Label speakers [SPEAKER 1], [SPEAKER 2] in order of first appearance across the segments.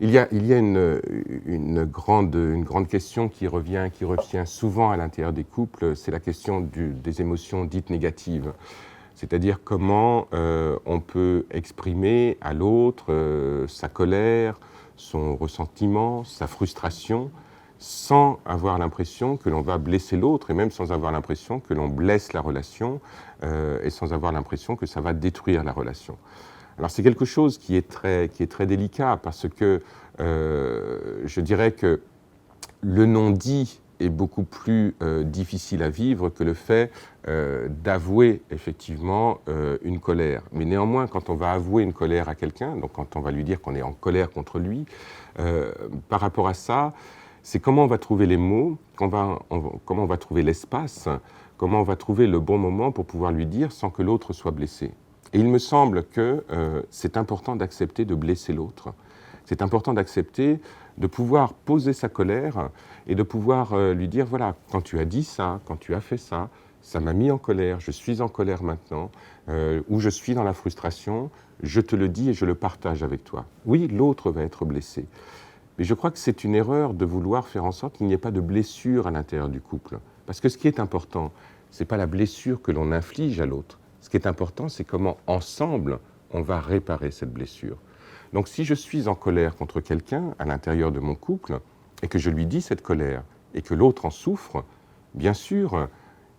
[SPEAKER 1] Il y a une grande question qui revient souvent à l'intérieur des couples, c'est la question des émotions dites négatives. C'est-à-dire comment on peut exprimer à l'autre sa colère, son ressentiment, sa frustration, sans avoir l'impression que l'on va blesser l'autre, et même sans avoir l'impression que l'on blesse la relation, et sans avoir l'impression que ça va détruire la relation. Alors c'est quelque chose qui est très délicat, parce que je dirais que le non-dit est beaucoup plus difficile à vivre que le fait d'avouer effectivement une colère. Mais néanmoins, quand on va avouer une colère à quelqu'un, donc quand on va lui dire qu'on est en colère contre lui, par rapport à ça, c'est comment on va trouver les mots, comment on va trouver l'espace, comment on va trouver le bon moment pour pouvoir lui dire sans que l'autre soit blessé. Et il me semble que c'est important d'accepter de blesser l'autre. C'est important d'accepter de pouvoir poser sa colère et de pouvoir lui dire, voilà, quand tu as dit ça, quand tu as fait ça, ça m'a mis en colère, je suis en colère maintenant, ou je suis dans la frustration, je te le dis et je le partage avec toi. Oui, l'autre va être blessé. Mais je crois que c'est une erreur de vouloir faire en sorte qu'il n'y ait pas de blessure à l'intérieur du couple. Parce que ce qui est important, ce n'est pas la blessure que l'on inflige à l'autre. Ce qui est important, c'est comment, ensemble, on va réparer cette blessure. Donc si je suis en colère contre quelqu'un à l'intérieur de mon couple, et que je lui dis cette colère, et que l'autre en souffre, bien sûr,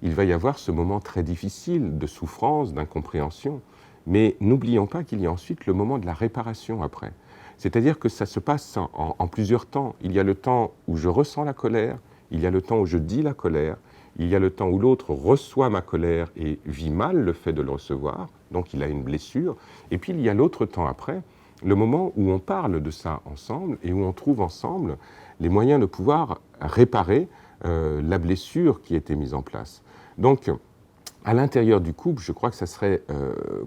[SPEAKER 1] il va y avoir ce moment très difficile de souffrance, d'incompréhension. Mais n'oublions pas qu'il y a ensuite le moment de la réparation après. C'est-à-dire que ça se passe en plusieurs temps. Il y a le temps où je ressens la colère, il y a le temps où je dis la colère, il y a le temps où l'autre reçoit ma colère et vit mal le fait de le recevoir, donc il a une blessure. Et puis il y a l'autre temps après, le moment où on parle de ça ensemble et où on trouve ensemble les moyens de pouvoir réparer la blessure qui a été mise en place. Donc, à l'intérieur du couple, je crois que ça serait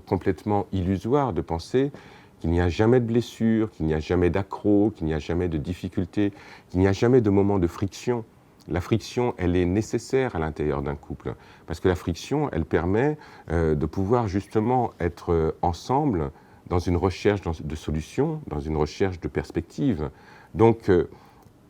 [SPEAKER 1] complètement illusoire de penser qu'il n'y a jamais de blessure, qu'il n'y a jamais d'accroc, qu'il n'y a jamais de difficulté, qu'il n'y a jamais de moment de friction. La friction, elle est nécessaire à l'intérieur d'un couple, parce que la friction, elle permet de pouvoir justement être ensemble dans une recherche de solutions, dans une recherche de perspectives. Donc,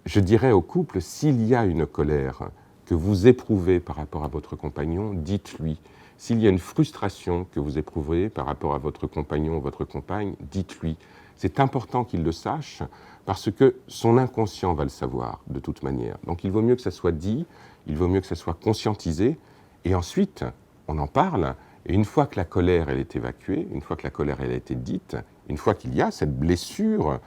[SPEAKER 1] je dirais au couple, s'il y a une colère que vous éprouvez par rapport à votre compagnon, dites-lui. S'il y a une frustration que vous éprouvez par rapport à votre compagnon ou votre compagne, dites-lui. C'est important qu'il le sache parce que son inconscient va le savoir de toute manière. Donc il vaut mieux que ça soit dit, il vaut mieux que ça soit conscientisé et ensuite on en parle. Et une fois que la colère elle est évacuée, une fois que la colère elle a été dite, une fois qu'il y a cette blessure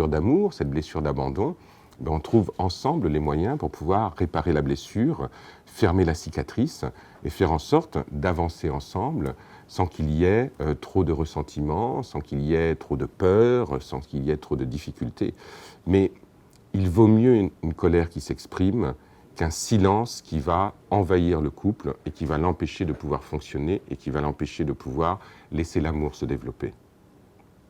[SPEAKER 1] d'amour, cette blessure d'abandon, ben on trouve ensemble les moyens pour pouvoir réparer la blessure, fermer la cicatrice et faire en sorte d'avancer ensemble sans qu'il y ait trop de ressentiment, sans qu'il y ait trop de peur, sans qu'il y ait trop de difficultés. Mais il vaut mieux une colère qui s'exprime qu'un silence qui va envahir le couple et qui va l'empêcher de pouvoir fonctionner et qui va l'empêcher de pouvoir laisser l'amour se développer.